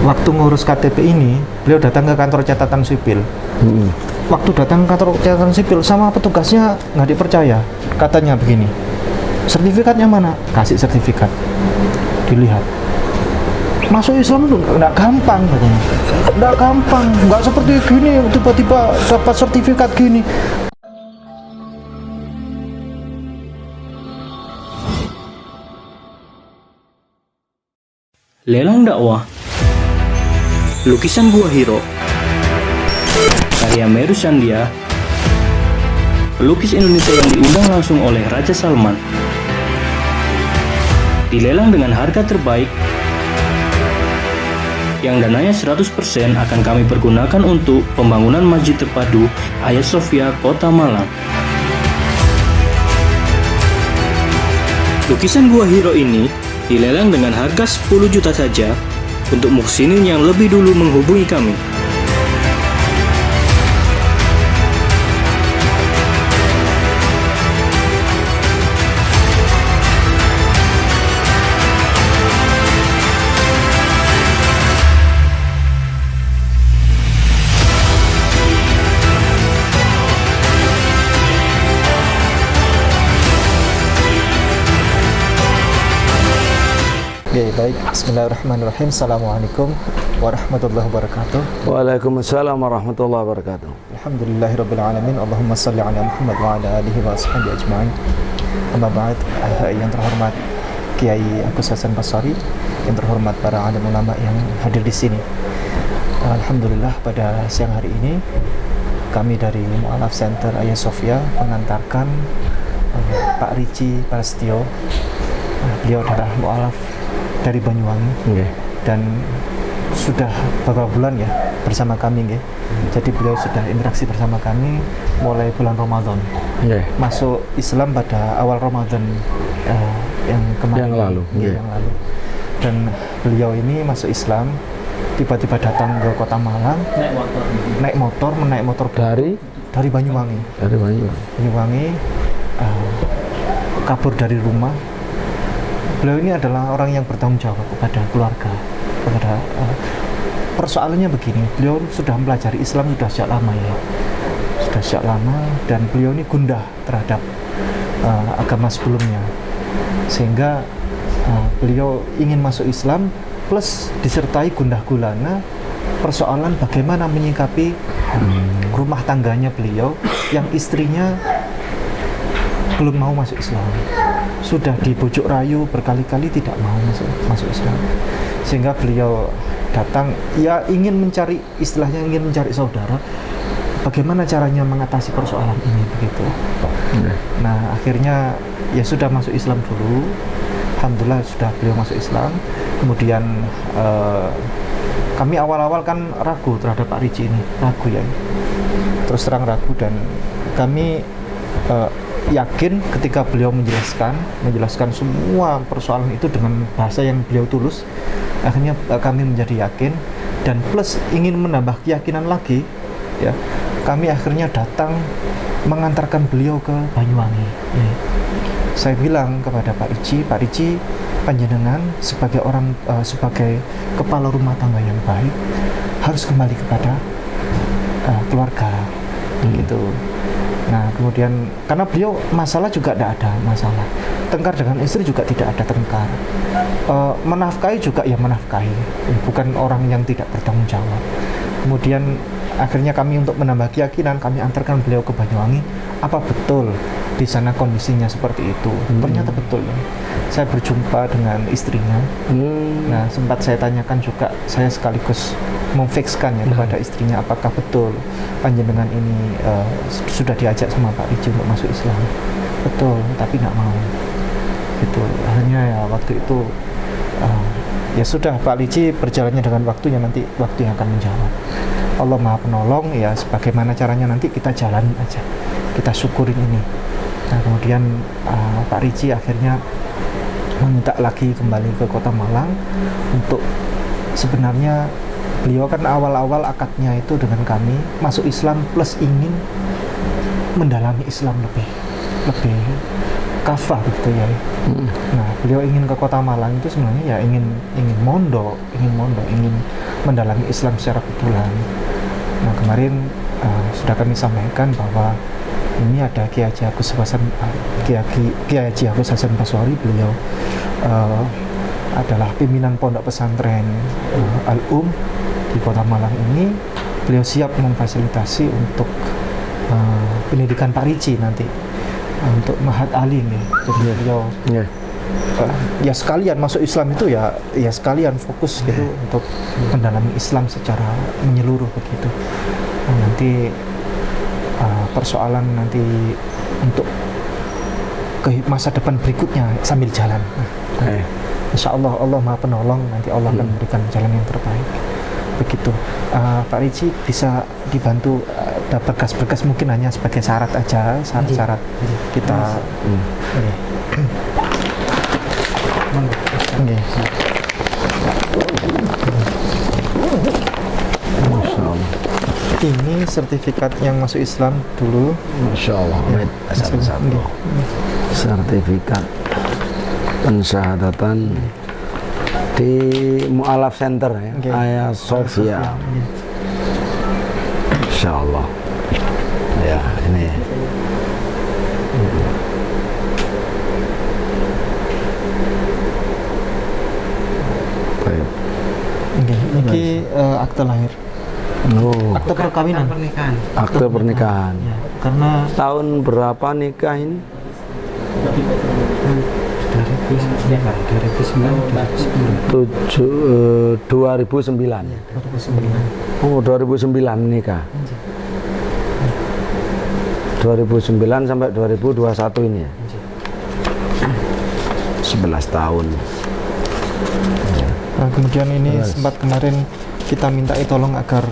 waktu ngurus KTP ini, beliau datang ke kantor catatan sipil. Waktu datang ke kantor catatan sipil sama petugasnya nggak dipercaya. Katanya begini, sertifikatnya mana? Kasih sertifikat. Dilihat. Masuk Islam itu nggak gampang katanya. Nggak gampang, nggak seperti gini tiba-tiba dapat sertifikat gini. Lelang dakwah lukisan Gua Hiro karya Meru Sandia, pelukis Indonesia yang diundang langsung oleh Raja Salman, dilelang dengan harga terbaik yang dananya 100% akan kami pergunakan untuk pembangunan Masjid Terpadu Hagia Sophia, Kota Malang. Lukisan Gua Hiro ini dilelang dengan harga 10 juta saja untuk muhsinin yang lebih dulu menghubungi kami. Oke, baik. Bismillahirrahmanirrahim. Assalamualaikum warahmatullahi wabarakatuh. Waalaikumsalam warahmatullahi wabarakatuh. Alhamdulillahirabbil alamin. Allahumma shalli ala Muhammad wa ala alihi wa ashabihi ajmain. Amma ba'd. Yang terhormat Kiai Agus Hasan Basari, yang terhormat para alim ulama yang hadir di sini. Alhamdulillah pada siang hari ini kami dari Mu'alaf Center Hagia Sophia mengantarkan Pak Rici Prasetyo. Beliau adalah mu'alaf dari Banyuwangi, dan sudah beberapa bulan ya bersama kami, jadi beliau sudah interaksi bersama kami mulai bulan Ramadan. Masuk Islam pada awal Ramadan yang kemarin, yang lalu. Dan beliau ini masuk Islam tiba-tiba datang ke Kota Malang, naik motor dari Banyuwangi. Kabur dari rumah. Beliau ini adalah orang yang bertanggung jawab kepada keluarga, persoalannya begini, beliau sudah mempelajari Islam sudah sejak lama, dan beliau ini gundah terhadap agama sebelumnya, sehingga beliau ingin masuk Islam plus disertai gundah gulana persoalan bagaimana menyikapi rumah tangganya beliau yang istrinya belum mau masuk Islam. Sudah dibujuk rayu berkali-kali tidak mau masuk Islam, sehingga beliau datang ya ingin mencari saudara, bagaimana caranya mengatasi persoalan ini begitu. Nah akhirnya ya sudah masuk Islam dulu, alhamdulillah sudah beliau masuk Islam. Kemudian kami awal-awal kan ragu terhadap Pak Rici ini, terus terang ragu, dan kami yakin ketika beliau menjelaskan semua persoalan itu dengan bahasa yang beliau tulus. Akhirnya kami menjadi yakin, dan plus ingin menambah keyakinan lagi ya, kami akhirnya datang mengantarkan beliau ke Banyuwangi. Saya bilang kepada Pak Rici, panjenengan sebagai sebagai kepala rumah tangga yang baik harus kembali kepada keluarga gitu. Nah kemudian karena beliau masalah juga tidak ada masalah, tengkar dengan istri juga tidak ada tengkar, menafkahi juga ya menafkahi, bukan orang yang tidak bertanggung jawab. Kemudian akhirnya kami untuk menambah keyakinan, kami antarkan beliau ke Banyuwangi. Apa betul di sana kondisinya seperti itu? Ternyata betul ya. Saya berjumpa dengan istrinya. Nah sempat saya tanyakan juga, saya sekaligus memfikskan ya kepada istrinya, apakah betul panjenengan ini sudah diajak sama Pak Rici untuk masuk Islam. Betul, tapi nggak mau. Itu akhirnya ya waktu itu ya sudah, Pak Rici berjalannya dengan waktunya, nanti waktu yang akan menjawab. Allah Maha Penolong ya, sebagaimana caranya nanti kita jalanin aja, kita syukurin ini. Nah kemudian Pak Rici akhirnya meminta lagi kembali ke Kota Malang untuk, sebenarnya beliau kan awal-awal akadnya itu dengan kami masuk Islam plus ingin mendalami Islam lebih kafah gitu ya. Nah beliau ingin ke Kota Malang itu sebenarnya ya ingin mondok, ingin mendalami Islam secara betulan. Nah kemarin sudah kami sampaikan bahwa ini ada Kiai Haji Agus Hasan Baswari. Beliau adalah pimpinan pondok pesantren Al-Um di Kota Malang ini. Beliau siap memfasilitasi untuk pendidikan Pak Ricci nanti untuk Mahat Ali nih. Jadi beliau ya sekalian masuk Islam itu ya sekalian fokus gitu untuk mendalami Islam secara menyeluruh begitu. Nah, nanti persoalan nanti untuk ke masa depan berikutnya sambil jalan. Insya Allah Allah Maha Penolong, nanti Allah akan memberikan jalan yang terbaik. Begitu. Pak Ricci bisa dibantu berkas-berkas mungkin hanya sebagai syarat aja, syarat-syarat kita. Ini sertifikat yang masuk Islam dulu. Masya Allah. Satu. Sertifikat pensyahadatan di Mu'alaf Center ya, Ayah Sofia. Insya Allah. Ya ini. Ini akte lahir. Akte perkawinan. Akte pernikahan. Ya, karena tahun berapa nikah ini? 2009. Oh 2009 nikah. 2009 sampai 2021 ini ya. 11 tahun. Nah, kemudian ini sempat kemarin kita minta tolong agar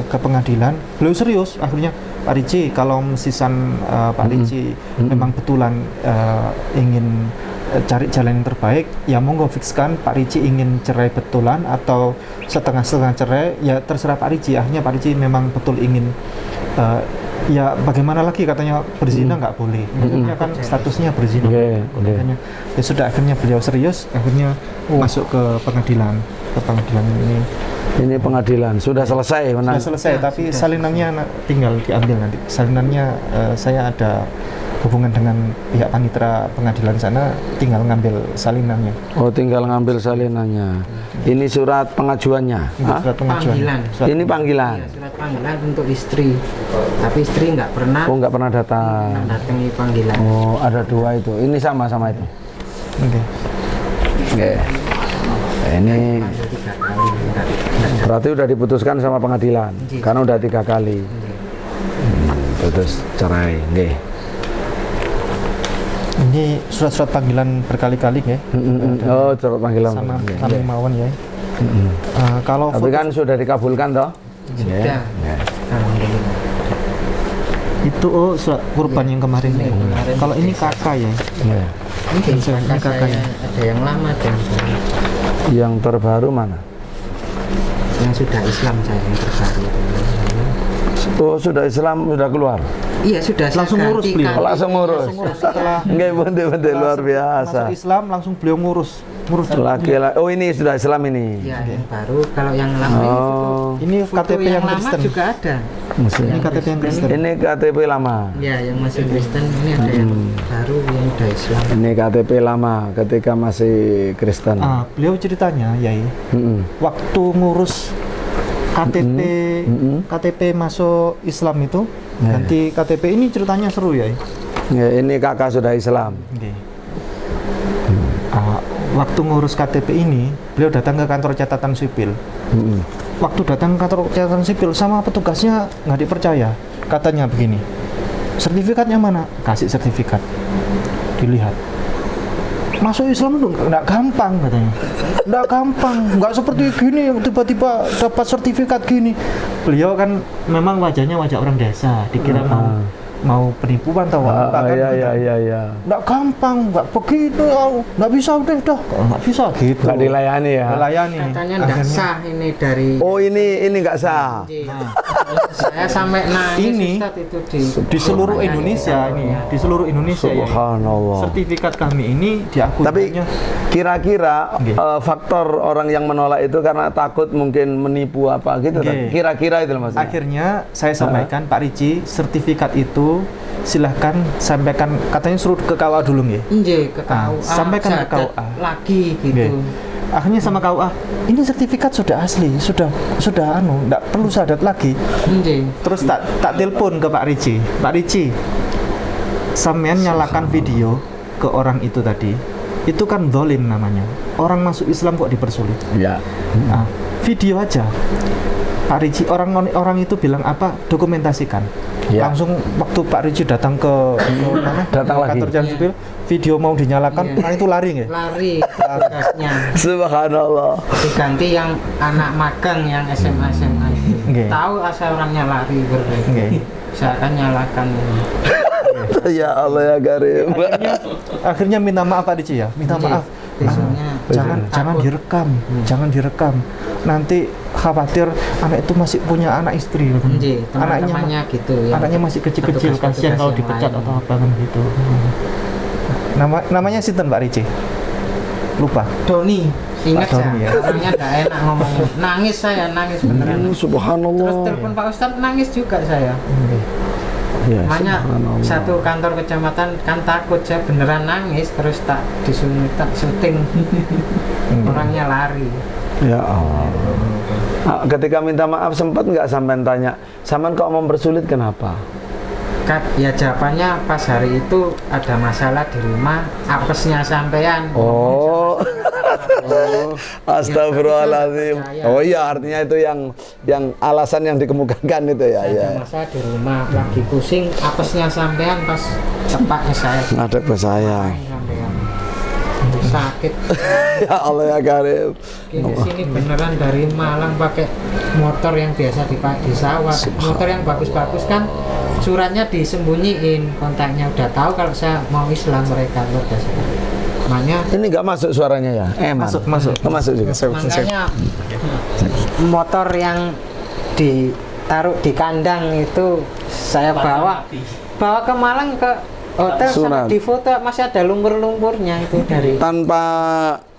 ke pengadilan. Beliau serius, akhirnya Pak Ricci kalau mesisan Pak Ricci memang betulan ingin cari jalan yang terbaik, ya monggo fikskan Pak Ricci ingin cerai betulan atau setengah-setengah cerai, ya terserah Pak Ricci. Akhirnya Pak Ricci memang betul ingin ya bagaimana lagi, katanya berzina nggak boleh, maksudnya kan statusnya berzina. Makanya ya sudah, akhirnya beliau serius, akhirnya masuk ke pengadilan ini. Ini pengadilan sudah selesai, sudah selesai, tapi salinannya tinggal diambil nanti. Salinannya saya ada hubungan dengan pihak panitera pengadilan sana, tinggal ngambil salinannya. Oh, tinggal ngambil salinannya. Ini surat pengajuannya. Surat pengajuan. Ini panggilan. Iya, surat panggilan untuk istri. Tapi istri nggak pernah. Oh, nggak pernah datang. Datangi panggilan. Oh, ada dua itu. Ini sama itu. Oke. Ini berarti udah diputuskan sama pengadilan, karena udah 3 kali. Putus cerai. Ini surat-surat panggilan berkali-kali ya. Oh, surat panggilan. Sama kami mawon ya. Kalau tapi kan sudah dikabulkan toh? Sudah. Alhamdulillah. Itu surat kurban yang kemarin ya. Kalau ini kakak ya. Ini kakaknya. Ada yang lama dan yang terbaru mana? Yang sudah Islam saya yang terbaru. Oh, sudah Islam, sudah keluar? Iya, sudah. Langsung ngurus beliau. Langsung ngurus. Setelah Enggak, luar biasa. masuk Islam langsung beliau ngurus laki-laki. Oh, ini sudah Islam ini. Iya, yang baru. Kalau yang lama ini KTP yang lama Kristen juga ada. Ini KTP yang Kristen. Ini KTP lama. Ya, yang masih Kristen. Ini ada yang baru yang udah Islam. Ini KTP lama ketika masih Kristen. Beliau ceritanya Yai, waktu ngurus KTP masuk Islam itu, ganti KTP, ini ceritanya seru ya. Ini kakak sudah Islam. Waktu ngurus KTP ini, beliau datang ke kantor catatan sipil. Waktu datang ke kantor catatan sipil, sama petugasnya nggak dipercaya. Katanya begini, sertifikatnya mana? Kasih sertifikat, dilihat. Masuk Islam itu nggak gampang katanya, nggak gampang, nggak seperti gini yang tiba-tiba dapat sertifikat gini. Beliau kan memang wajahnya wajah orang desa, dikira mau penipuan atau apa kan? Iya. Nggak gampang, nggak begitu, nggak bisa udah, nggak bisa gitu. Nggak dilayani ya. Dilayani. Katanya nggak sah ini dari. Oh ini nggak sah. Saya sampai nangis Ini Ustaz, itu di seluruh Indonesia ini, di seluruh Indonesia ya. Subhanallah. Sertifikat kami ini diakui. Tapi kira-kira Nggih. faktor orang yang menolak itu karena takut mungkin menipu apa gitu kan? Nggih. Kira-kira itu maksudnya. Akhirnya saya sampaikan Pak Ricci, sertifikat itu silahkan sampaikan, katanya suruh ke KUA dulu nggih. Nggih, ke KUA. sampaikan ke jadat KUA. lagi gitu. Nggih. Akhirnya sama KUA, ini sertifikat sudah asli, sudah enggak perlu syahadat lagi. Nggih. Terus tak telepon ke Pak Ricci. Pak Ricci, sampean nyalakan video ke orang itu tadi. Itu kan zalim namanya. Orang masuk Islam kok dipersulit. Ya. Nah, video aja. Pak Ricci, orang itu bilang apa? Dokumentasikan. Ya. Langsung waktu Pak Ricci datang ke mana? Datang lagi. Kantor Jalan Sipil, video mau dinyalakan, Iya. orang itu lari nggak? Lari tugasnya. Subhanallah. Diganti yang anak magang yang SMA itu. Nggih. Tahu asal orangnya lari berarti. Nggih. Saya akan nyalakan ini. Ya Allah ya Karim. Akhirnya minta maaf Pak Ricci ya, minta Nggih. maaf. Besoknya Jangan takut. direkam, jangan direkam. Nanti khawatir anak itu masih punya anak istri. Nggih, teman-temannya gitu ya. Anaknya masih kecil-kecil, Petugas-petugas kasihan kalau yang dipecat lain. atau apa kan gitu. Namanya sinten Pak Ricci? Lupa. Doni, ingat Pak Doni, ya, ya. orangnya nggak enak ngomongnya. Nangis saya, nangis beneran. Terus Subhanallah. telepon Pak Ustadz, nangis juga saya. Ya, Makanya subhanallah. satu kantor kecamatan kan takut, saya beneran nangis, terus tak disuruh tak syuting. Orangnya lari. Ya Allah. Ketika minta maaf sempat nggak sampean tanya, sampean kok mempersulit kenapa? Ya jawabannya pas hari itu ada masalah di rumah, apesnya sampean. Oh. Astagfirullahaladzim. Ya, Oh iya, artinya itu yang alasan yang dikemukakan itu ya. Ada Ya. masalah di rumah, lagi pusing, apesnya sampean pas tepatnya saya. Ngadep ke saya. Sampean. Sakit. Ya Allah ya Karim. Di sini beneran dari Malang pakai motor yang biasa dipakai di sawah. Motor yang bagus-bagus kan suratnya disembunyiin, kontaknya udah tahu kalau saya mau Islam mereka luar biasa. Makanya Ini nggak masuk suaranya ya? Eman. Masuk. Oh, masuk juga. makanya motor yang ditaruh di kandang itu saya bawa ke Malang ke hotel Sunat. sama di foto masih ada lumpur-lumpurnya itu dari Tanpa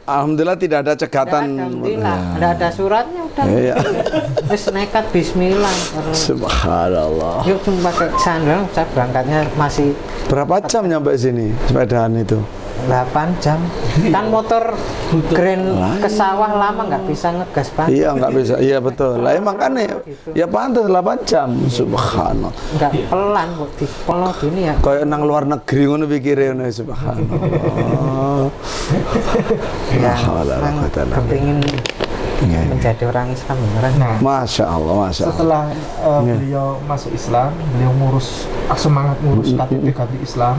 alhamdulillah tidak ada cegatan. Alhamdulillah, ada suratnya udah. Iya. Terus nekat Bismillah. Terus Subhanallah. yuk cuma pakai sandal, saya berangkatnya masih Berapa jam nyampe sini sepedaan itu? 8 jam. Kan motor grand ke sawah lama nggak bisa ngegas banget. Iya nggak bisa. Iya betul. Lah emang kan ya pantas 8 jam. Subhanallah. Nggak pelan kok di pelot ini ya. Kayak nang luar negeri ngono pikire ngono subhanallah. Ya, hawla wala memang quwata illa billah. kepingin Iya. menjadi orang Islam beneran. Nah, Masya Allah, Masya Allah. setelah beliau masuk Islam, beliau semangat ngurus KTP Islam.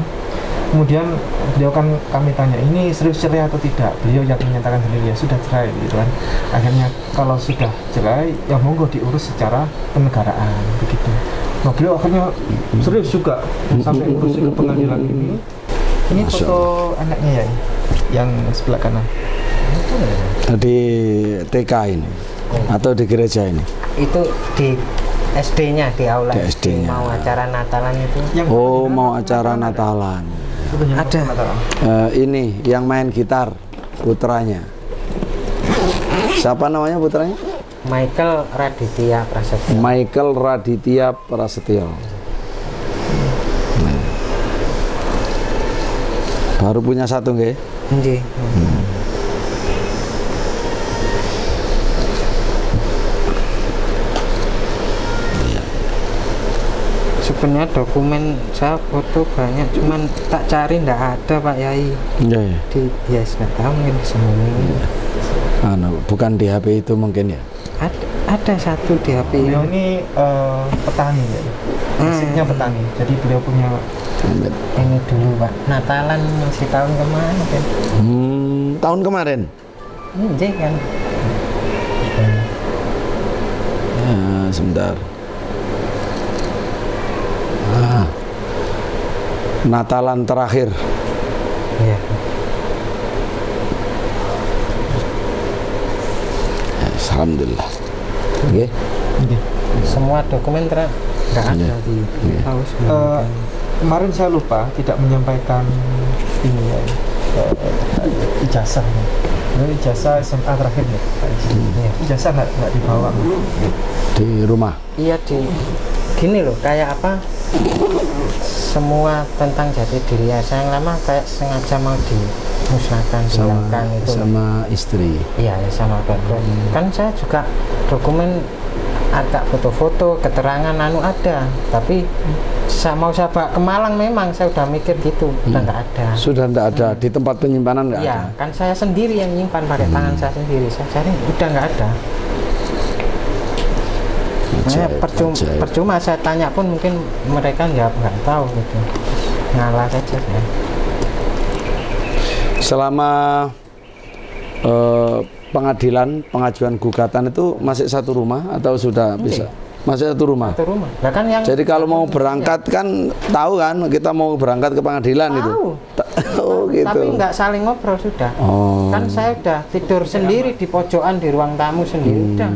Kemudian beliau kan kami tanya, ini serius cerai atau tidak? Beliau yang menyatakan sendiri ya sudah cerai gitu kan. Akhirnya kalau sudah cerai, ya monggo diurus secara kenegaraan begitu. Nah beliau akhirnya serius juga sampai urus ke pengadilan ini. Ini Masya foto anaknya ya, yang sebelah kanan. Di TK ini atau di gereja ini? Itu di SD-nya, di aula Di SD-nya. mau acara Natalan itu. Oh, mau acara Natalan. Ada. Ini yang main gitar putranya. Siapa namanya putranya? Michael Raditya Prasetyo. Michael Raditya Prasetyo. Baru punya satu nggih? Nggih. Sebenarnya dokumen saya foto banyak, cuman tak cari ndak ada Pak Yai. Iya, iya. Di bias nggak tahu mungkin sembunyi. Bukan di HP itu mungkin ya. Ada satu di HP ini. Beliau ini petani ya, basicnya petani. Jadi beliau punya Ini dulu Pak. Natalan masih tahun kemarin kan. Tahun kemarin. Nggih kan. Ya, sebentar. Natalan terakhir. Iya. Alhamdulillah. Oke. Oke. Semua dokumen nggak ada di haus. Kemarin saya lupa tidak menyampaikan ini ya, ijazahnya. Ini ijazah SMA terakhir nih. Ijazah nggak dibawa Di rumah. Iya, gini loh, kayak apa? Semua tentang jati diri saya yang lama kayak sengaja mau dimusnahkan, dihilangkan itu. Sama istri. Iya, ya sama background. Kan saya juga dokumen ada foto-foto, keterangan ada, tapi saya mau saya bawa ke Malang memang saya udah mikir gitu, udah nggak ada. Sudah tidak ada di tempat penyimpanan nggak Iya, ada. kan saya sendiri yang nyimpan pakai tangan saya sendiri. Saya cari udah nggak ada. Makanya percuma saya tanya pun mungkin mereka nggak tahu gitu. Ngalah saja ya. Selama pengajuan gugatan itu masih satu rumah atau sudah bisa? Masih satu rumah. Satu rumah. Nah, kan yang Jadi kalau mau berangkat kan tahu kan kita mau berangkat ke pengadilan itu. Oh gitu. Tapi nggak saling ngobrol sudah. Oh. Kan saya udah tidur sendiri di pojokan di ruang tamu sendiri udah.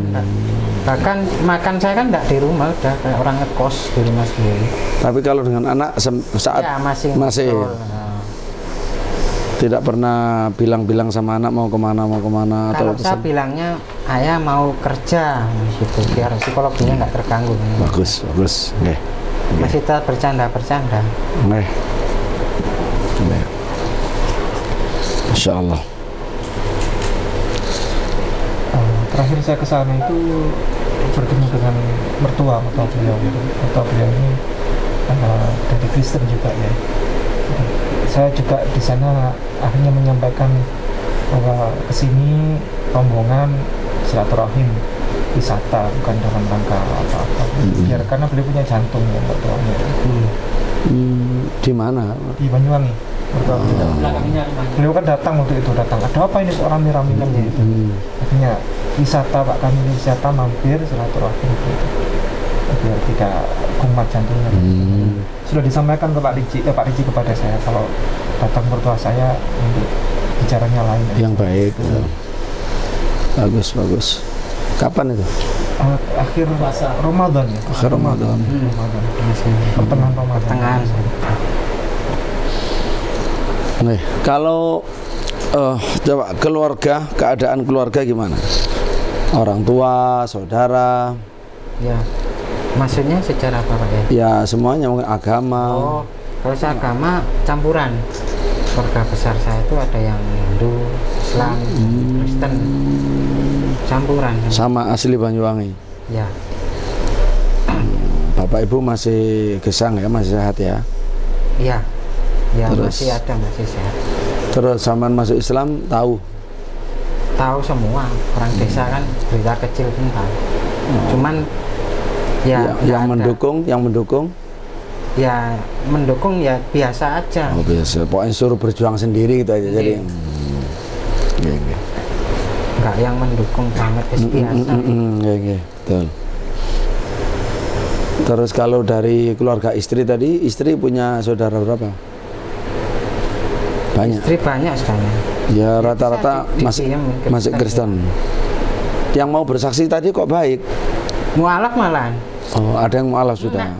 Bahkan makan saya kan nggak di rumah, udah kayak orang ngekos di rumah sendiri. Tapi kalau dengan anak saat Ya, masih masih tidak pernah bilang-bilang sama anak mau kemana Kalau atau saya bilangnya ayah mau kerja gitu biar psikologinya nggak terganggu. bagus. Nggih. Masih tetap bercanda. Nggih. Insyaallah. Terakhir saya ke sana itu bertemu dengan mertua beliau. Mertua beliau ini dari Kristen juga ya. Saya juga di sana akhirnya menyampaikan bahwa kesini rombongan silaturahim wisata bukan dalam rangka apa-apa. Biar karena beliau punya jantung ya mertuanya. Di mana? Di Banyuwangi. Mertua beliau kan datang waktu itu ada apa ini kok rame-rame kan gitu. Akhirnya wisata Pak kami wisata mampir silaturahim gitu. Biar tidak kumat jantungnya. Sudah disampaikan ke Pak Riji kepada saya kalau datang mertua saya untuk bicaranya lain. Yang baik. Bagus. Kapan itu? Akhir Ramadan ya. Akhir Ramadan. Pertengahan Ramadan. Nih, kalau coba keadaan keluarga gimana? Orang tua, saudara. Ya. Maksudnya secara apa Pak ya? Ya semuanya mungkin agama. Oh, kalau saya agama campuran. Keluarga besar saya itu ada yang Hindu, Islam, Kristen, campuran. Sama asli Banyuwangi. Ya. Bapak Ibu masih gesang ya, masih sehat ya? Iya. Ya Terus, masih ada, masih sehat. Terus zaman masuk Islam tahu? Tahu semua. Orang desa kan berita kecil pun tahu. Cuman yang mendukung ya biasa aja. Oh biasa, pokoknya suruh berjuang sendiri gitu aja. Jadi nggak yang mendukung banget, biasa. Betul. Terus kalau dari keluarga istri tadi, istri punya saudara berapa? Banyak. Istri banyak sekali. Ya rata-rata masih Kristen. Yang mau bersaksi tadi kok baik? Mualaf malahan. Oh, ada yang mualaf sudah.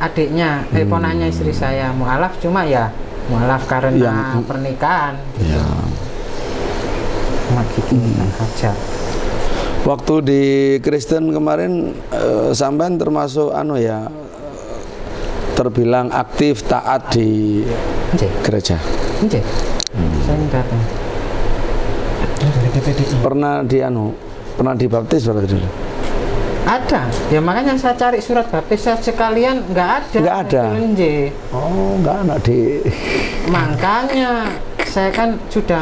Adiknya, ponaknya istri saya mualaf, cuma ya mualaf karena pernikahan. Ya. Gitu aja. Waktu di Kristen kemarin sampean termasuk terbilang aktif taat di gereja. Saya datang. Pernah dibaptis berarti dulu? Ada, ya makanya saya cari surat baptis saya sekalian nggak ada. Nggak ada. Oh, nggak ada di. Makanya saya kan sudah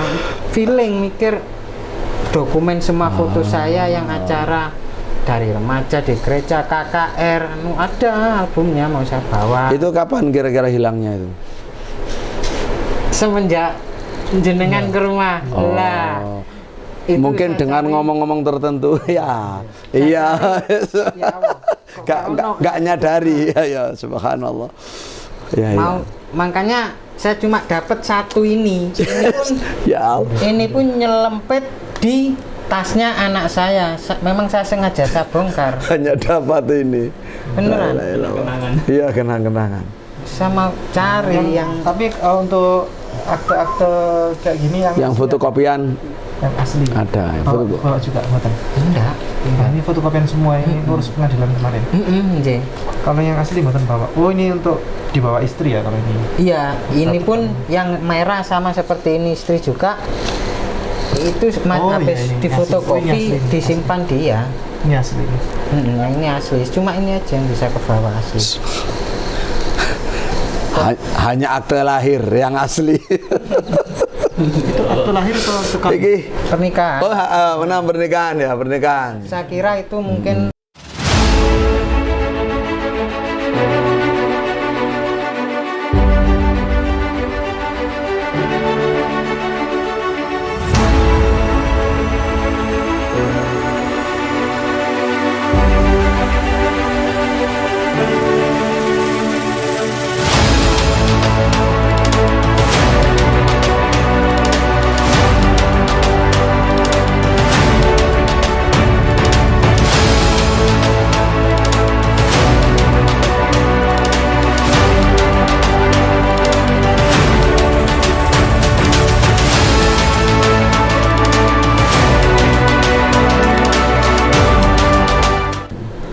feeling mikir dokumen semua foto saya yang acara dari remaja di gereja KKR, ada albumnya mau saya bawa. Itu kapan kira-kira hilangnya itu? Semenjak jenengan ke rumah lah. Mungkin dengan ngomong-ngomong tertentu ya nggak nyadari ya subhanallah ya, makanya saya cuma dapat satu ini. Ya. Ini pun nyelempet di tasnya anak saya. Memang saya sengaja saya bongkar. Hanya dapat ini. Beneran. Iya, kenang-kenangan. Saya mau cari yang Tapi untuk akte-akte kayak gini Yang fotokopian yang asli ada. bawa juga buatan. enggak. Nah, ini fotokopian semua ini ngurus pengadilan kemarin. Nggih. Kalau yang asli buatan bawa. Oh, ini untuk dibawa istri ya kalau ini. Iya, ini pun yang merah sama seperti ini istri juga. Itu Oh, habis iya, ini difotokopi, asli. disimpan dia. Ini asli. Yang ini asli. Cuma ini aja yang bisa ke bawah asli. Hanya akte lahir yang asli. Itu akte lahir atau tukang? Iki. Pernikahan. Oh, benar pernikahan ya, pernikahan. Saya kira itu mungkin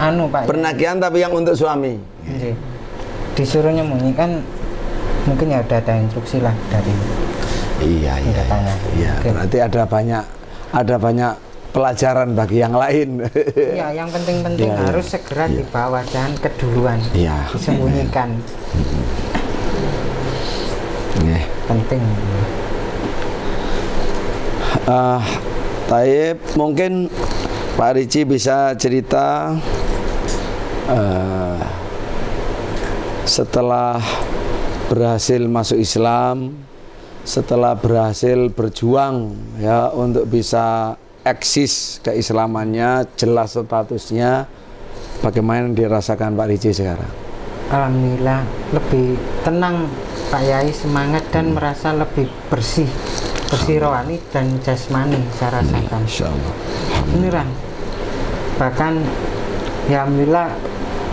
anu Pak. Pernakian tapi yang untuk suami. Nggih. Disuruh nyembunyikan mungkin ya udah ada instruksi lah dari Iya, iya. tanya. Iya, Oke. berarti ada banyak pelajaran bagi yang lain. Iya, yang penting-penting Iya, iya. harus segera dibawa, jangan keduluan. Iya. Disembunyikan. Nggih. Penting. Taib, mungkin Pak Ricci bisa cerita setelah berhasil masuk Islam, setelah berhasil berjuang ya untuk bisa eksis keislamannya, jelas statusnya, bagaimana yang dirasakan Pak Ricci sekarang? Alhamdulillah lebih tenang Pak Yai, semangat dan merasa lebih bersih rohani dan jasmani saya rasakan. Insyaallah. Beneran. Bahkan ya alhamdulillah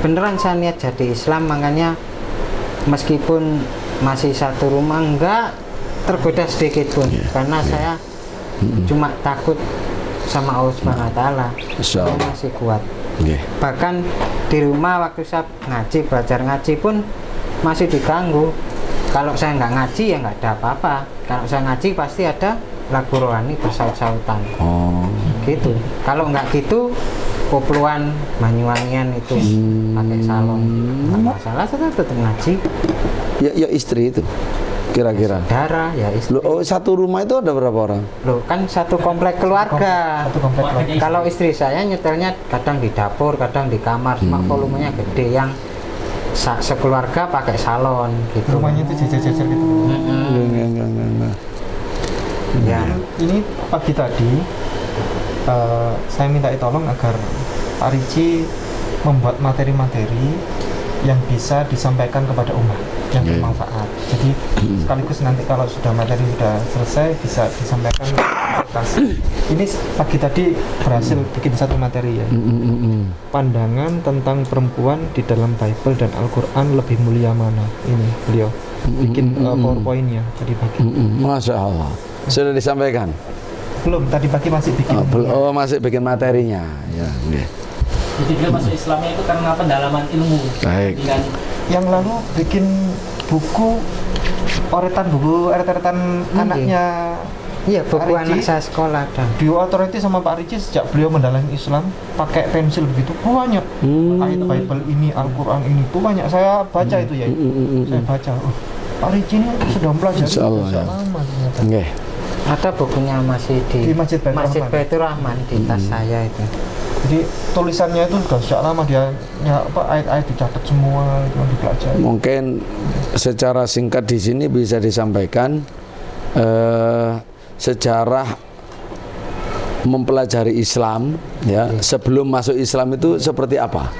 beneran saya niat jadi Islam, makanya meskipun masih satu rumah enggak tergoda sedikit pun karena saya cuma takut sama Allah Subhanahu wa taala. Saya masih kuat. Nggih. Bahkan di rumah waktu saya ngaji, belajar ngaji pun masih diganggu. Kalau saya nggak ngaji ya nggak ada apa-apa. Kalau saya ngaji pasti ada lagu rohani bersaut-sautan. Oh. Gitu. Kalau nggak gitu, kopluan Banyuwangian itu pakai salon. Nggak masalah, saya tetap ngaji. Ya istri itu kira-kira. Darah ya istri. Oh, satu rumah itu ada berapa orang? Loh, kan satu komplek keluarga. Satu komplek keluarga. Kalau istri saya nyetelnya kadang di dapur, kadang di kamar, cuma volumenya gede. Yang sekeluarga pakai salon gitu. Rumahnya itu jajar-jajar gitu. Enggak. Ya. Ini pagi tadi saya minta tolong agar Pak Ricci membuat materi-materi yang bisa disampaikan kepada umat yang bermanfaat. Jadi sekaligus nanti kalau sudah materi sudah selesai bisa disampaikan ke atas. Ini pagi tadi berhasil bikin satu materi ya. Pandangan tentang perempuan di dalam Bible dan Al-Quran lebih mulia mana? Ini beliau bikin PowerPoint-nya tadi pagi. Masya Allah. Sudah disampaikan? Belum, tadi pagi masih bikin. Oh, masih bikin materinya. Ya, nggih. Jadi dia masuk Islamnya itu karena pendalaman ilmu. Baik. Dengan Yang lalu bikin buku eret-eretan anaknya. Iya, buku Pak Ricci. anak saya sekolah ada. Bio Authority sama Pak Ricci sejak beliau mendalami Islam pakai pensil begitu banyak ayat Bible ini, Al-Quran ini tuh banyak saya baca itu ya. Saya baca. Oh, Pak Ricci ini sudah mempelajari Insyaallah, sejak ya. lama ternyata. Nggih. Ada bukunya masih di Di Masjid Baitur Rahman. Baitur Rahman di tas saya itu. Jadi tulisannya itu sudah sejak lama dia ayat-ayat dicatat semua itu dipelajari. Mungkin secara singkat di sini bisa disampaikan sejarah mempelajari Islam ya sebelum masuk Islam itu seperti apa?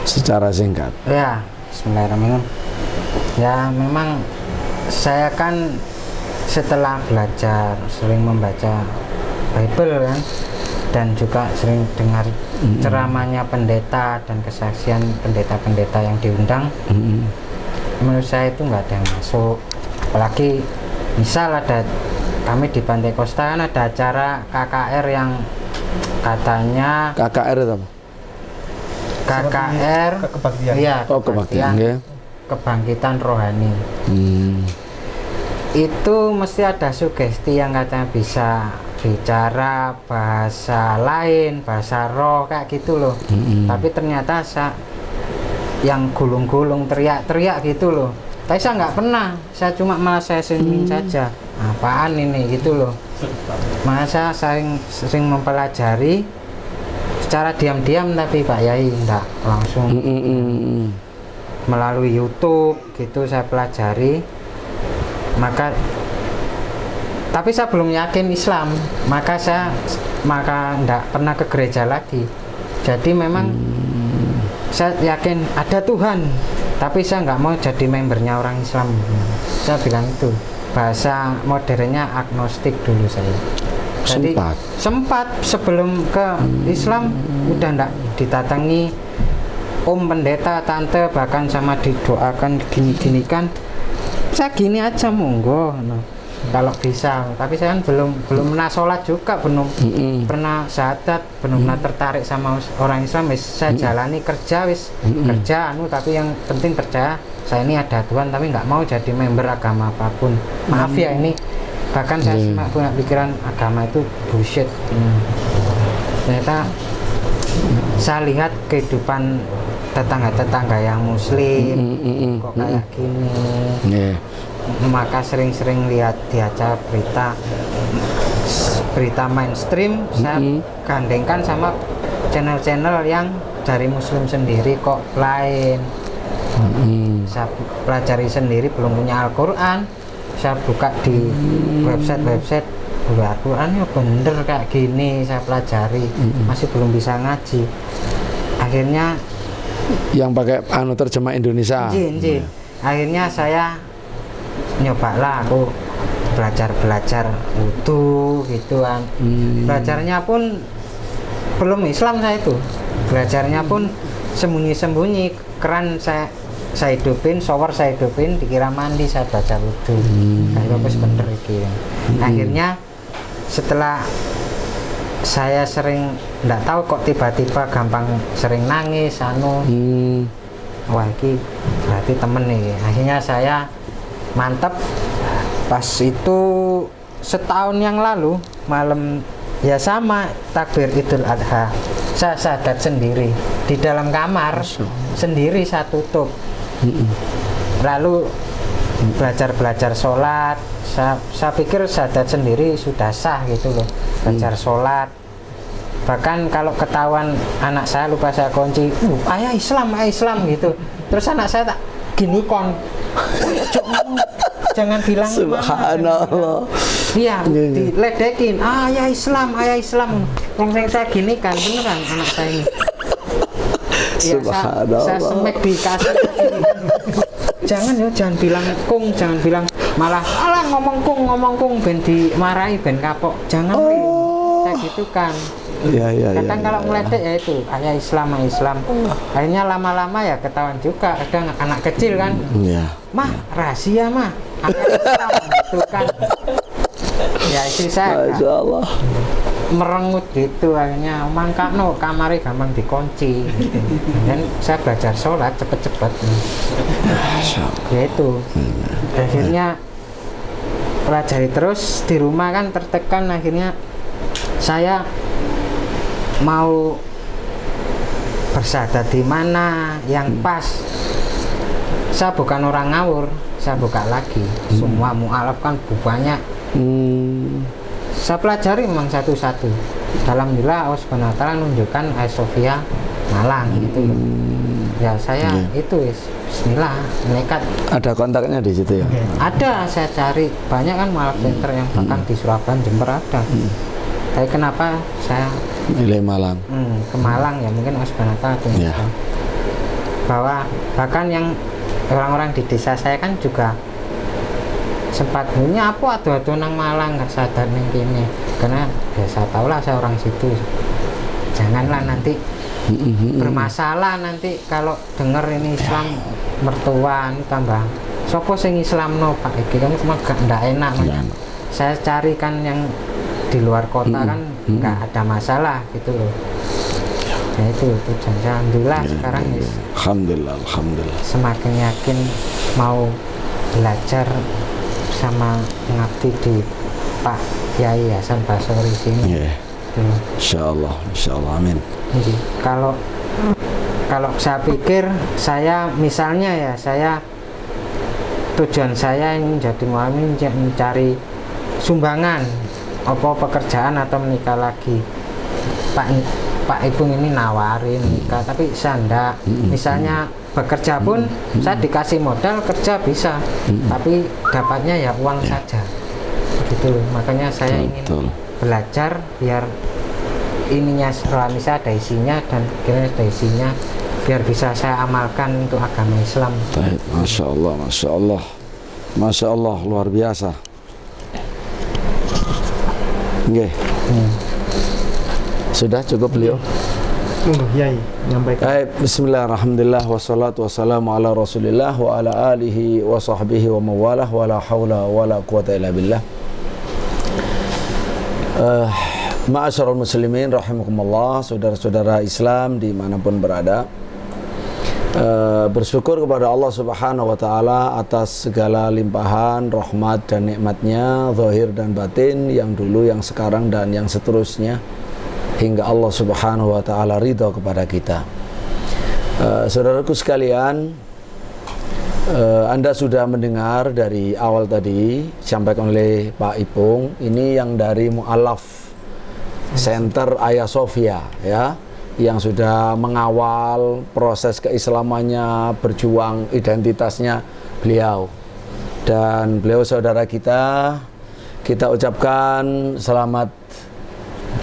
Secara singkat. Ya, bismillahirrahmanirrahim. Ya memang saya kan setelah belajar sering membaca Bible kan, dan juga sering dengar ceramahnya pendeta dan kesaksian pendeta-pendeta yang diundang. Menurut saya itu nggak ada yang masuk. Apalagi misal ada kami di Pantai Kosta kan ada acara KKR yang katanya KKR itu apa? KKR Kebaktian. iya, Oh, kebaktian. Nggih. kebangkitan rohani. Itu mesti ada sugesti yang katanya bisa bicara bahasa lain, bahasa roh kayak gitu loh. Tapi ternyata yang gulung-gulung teriak-teriak gitu loh. Tapi saya nggak pernah, saya cuma malah saya senyumin saja. Apaan ini gitu loh. Maka saya sering mempelajari secara diam-diam, tapi Pak Yai enggak langsung melalui YouTube gitu saya pelajari. Tapi saya belum yakin Islam, maka enggak pernah ke gereja lagi. Jadi memang saya yakin ada Tuhan, tapi saya nggak mau jadi membernya orang Islam. Saya bilang itu, bahasa modernnya agnostik dulu saya. Jadi sempat sebelum ke Islam udah enggak ditatangi om pendeta, tante, bahkan sama didoakan gini-gini kan. Saya gini aja monggo kalau bisa, tapi saya kan belum pernah sholat juga, belum pernah syahadat, belum pernah tertarik sama orang Islam. Saya jalani kerja tapi yang penting percaya saya ini ada Tuhan, tapi nggak mau jadi member agama apapun. Maaf ya, ini bahkan saya punya pikiran agama itu bullshit. Ternyata saya lihat kehidupan tetangga-tetangga yang muslim kok kayak gini. Maka sering-sering lihat di acara berita mainstream, saya gandengkan sama channel-channel yang dari muslim sendiri kok lain. Saya pelajari sendiri, belum punya Al-Quran, saya buka di website Al-Quran ya bener kayak gini, saya pelajari, masih belum bisa ngaji. Akhirnya yang pakai terjemah Indonesia. Akhirnya saya nyobalah aku belajar wudhu gitu kan. Belajarnya pun belum Islam saya itu. Belajarnya pun sembunyi-sembunyi, keran saya hidupin, shower saya hidupin, dikira mandi saya baca wudhu. Kayak wis bener iki. Akhirnya setelah saya sering nggak tahu kok tiba-tiba gampang sering nangis wah ini berarti temen nih. Akhirnya saya mantap, pas itu setahun yang lalu malam ya sama takbir Idul Adha, saya syahadat sendiri di dalam kamar sendiri, saya tutup. Lalu belajar sholat, saya pikir syahadat sendiri sudah sah gitu loh, belajar sholat. Bahkan kalau ketahuan anak saya lupa saya kunci, ayah Islam gitu, terus anak saya tak gini kon, jangan bilang subhanallah. Iya, diledekin, ayah Islam. Yang saya gini kan beneran anak saya ini. Ya, saya semek di kasih. Jangan bilang kung, jangan bilang malah ngomong kung ben dimarahi ben kapok. Jangan kayak gitu kan. Kadang kalau ngeledek ya itu ayah Islam. Akhirnya lama-lama ya ketahuan juga, kadang anak kecil kan. Mah rahasia mah ayah Islam gitu kan. Ya itu saya merengut gitu, akhirnya mangkano kamari gampang dikunci. Dan saya belajar sholat cepet-cepet. Ya itu. Akhirnya pelajari terus di rumah kan tertekan, akhirnya saya mau bersyahadat di mana yang pas. Saya bukan orang ngawur, saya buka lagi. Semua mu'alaf kan banyak. Saya pelajari memang satu-satu. Alhamdulillah Allah Subhanahu wa taala menunjukkan Ayah Sofia Malang gitu loh. Ya saya itu bismillah nekat. Ada kontaknya di situ ya? Ada, saya cari banyak kan mu'alaf center yang bahkan di Surabaya, Jember ada. Tapi kenapa saya milih Malang? Ke Malang ya mungkin Allah Subhanahu wa taala bahwa bahkan yang orang-orang di desa saya kan juga sempat punya apa adu-adu nang Malang nggak sadar neng kini, karena ya saya tahu lah saya orang situ. Janganlah nanti bermasalah nanti kalau dengar ini Islam mertua ini tambah sopo sing Islam no Pak iki kan cuma nggak enak. Saya cari kan yang di luar kota kan nggak ada masalah gitu loh. Ya itu alhamdulillah sekarang Alhamdulillah semakin yakin mau belajar sama ngabdi di Pak Yai Hasan Basori sini. Insyaallah amin. Jadi, kalau saya pikir saya misalnya ya saya tujuan saya ingin jadi mu'min mencari sumbangan apa pekerjaan atau menikah lagi. Pak Ibu ini nawarin nikah tapi saya enggak. Misalnya bekerja pun saya dikasih modal kerja bisa, tapi dapatnya ya uang saja gitu. Makanya saya ingin belajar biar ininya selama saya ada isinya dan kira ada isinya biar bisa saya amalkan untuk agama Islam. Masya Allah luar biasa. Sudah cukup beliau. Monggo Yai nyampaikan. Baik, bismillahirrahmanirrahim. Wassalatu wassalamu ala Rasulillah wa ala alihi wa sahbihi wa mawalah wa la haula wa la quwata illa billah. Ma'asyiral muslimin rahimakumullah, saudara-saudara Islam dimanapun berada, bersyukur kepada Allah Subhanahu wa ta'ala atas segala limpahan rahmat dan nikmatnya zahir dan batin, yang dulu, yang sekarang dan yang seterusnya, hingga Allah Subhanahu wa ta'ala ridha kepada kita. Saudaraku sekalian, Anda sudah mendengar dari awal tadi disampaikan oleh Pak Ipung, ini yang dari Mu'alaf Center Hagia Sophia ya, yang sudah mengawal proses keislamannya, berjuang identitasnya beliau. Dan beliau saudara kita ucapkan selamat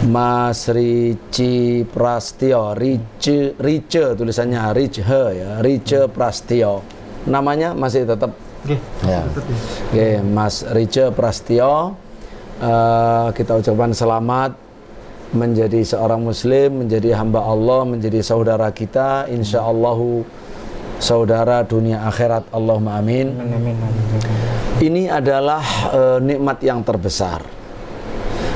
Mas Rici Prastio, Rice tulisannya Rice ya, Rice Prastio. Namanya masih tetap ya. Mas Rice Prastio, kita ucapkan selamat menjadi seorang muslim, menjadi hamba Allah, menjadi saudara kita, insyaallah saudara dunia akhirat, Allahumma amin. Ini adalah nikmat yang terbesar.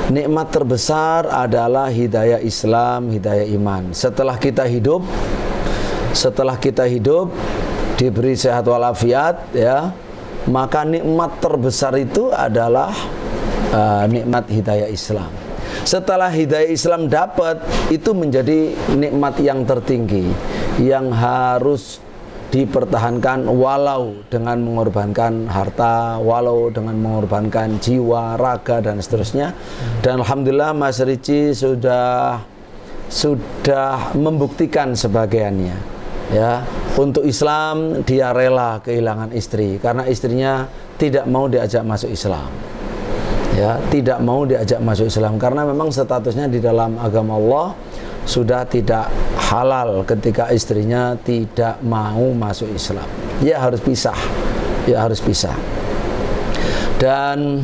Nikmat terbesar adalah hidayah Islam, hidayah iman. Setelah kita hidup diberi sehat walafiat ya, maka nikmat terbesar itu adalah nikmat hidayah Islam. Setelah hidayah Islam dapat, itu menjadi nikmat yang tertinggi yang harus dipertahankan walau dengan mengorbankan harta, walau dengan mengorbankan jiwa, raga dan seterusnya. Dan alhamdulillah Mas Rici sudah membuktikan sebagiannya ya. Untuk Islam dia rela kehilangan istri karena istrinya tidak mau diajak masuk Islam. Ya, tidak mau diajak masuk Islam karena memang statusnya di dalam agama Allah sudah tidak halal ketika istrinya tidak mau masuk Islam. Ya harus pisah. Dan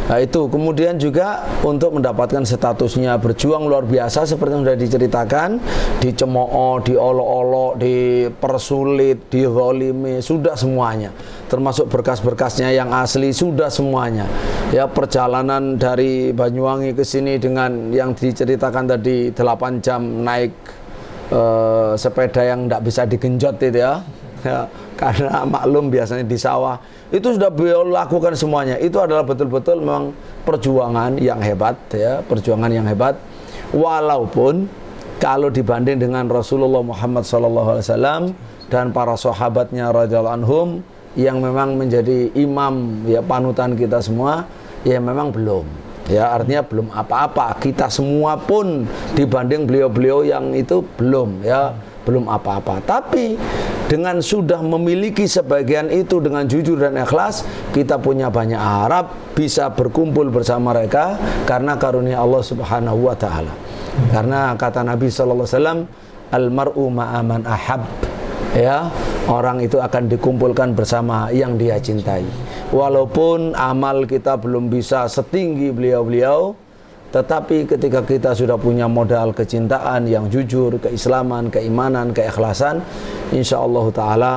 itu kemudian juga untuk mendapatkan statusnya berjuang luar biasa seperti yang sudah diceritakan, dicemooh, diolok-olok, dipersulit, dizalimi, sudah semuanya. Termasuk berkas-berkasnya yang asli sudah semuanya. Ya, perjalanan dari Banyuwangi ke sini dengan yang diceritakan tadi 8 jam naik sepeda yang tidak bisa digenjot itu ya. Ya, karena maklum biasanya di sawah. Itu sudah beliau lakukan semuanya. Itu adalah betul-betul memang perjuangan yang hebat ya, perjuangan yang hebat. Walaupun kalau dibanding dengan Rasulullah Muhammad SAW dan para sahabatnya radhiyallahu anhum yang memang menjadi imam ya, panutan kita semua, ya memang belum. Ya, artinya belum apa-apa. Kita semua pun dibanding beliau-beliau yang itu belum ya, belum apa-apa. Tapi dengan sudah memiliki sebagian itu dengan jujur dan ikhlas, kita punya banyak harap bisa berkumpul bersama mereka karena karunia Allah Subhanahu wa taala. Karena kata Nabi sallallahu alaihi wasallam, al mar'u ma'a man ahab. Ya, orang itu akan dikumpulkan bersama yang dia cintai. Walaupun amal kita belum bisa setinggi beliau-beliau, tetapi ketika kita sudah punya modal kecintaan yang jujur, keislaman, keimanan, keikhlasan, insyaallah ta'ala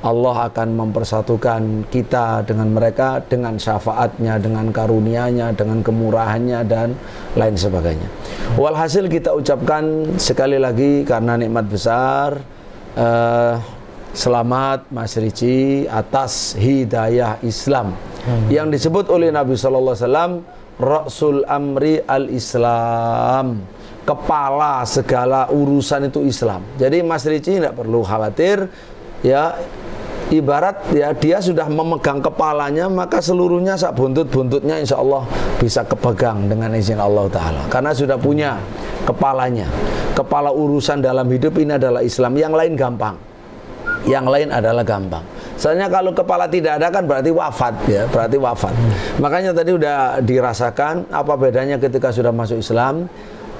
Allah akan mempersatukan kita dengan mereka, dengan syafaatnya, dengan karunianya, dengan kemurahannya, dan lain sebagainya. Walhasil kita ucapkan sekali lagi karena nikmat besar, selamat Mas Ricci atas hidayah Islam yang disebut oleh Nabi Sallallahu Alaihi Wasallam Ra'sul Amri Al-Islam, kepala segala urusan itu Islam. Jadi Mas Ricci tidak perlu khawatir, ya, ibarat ya dia sudah memegang kepalanya, maka seluruhnya sak buntut-buntutnya insya Allah bisa kepegang dengan izin Allah Ta'ala, karena sudah punya kepalanya. Kepala urusan dalam hidup ini adalah Islam, yang lain gampang, yang lain adalah gampang. Soalnya kalau kepala tidak ada kan berarti wafat, ya, berarti wafat. Makanya tadi udah dirasakan apa bedanya ketika sudah masuk Islam,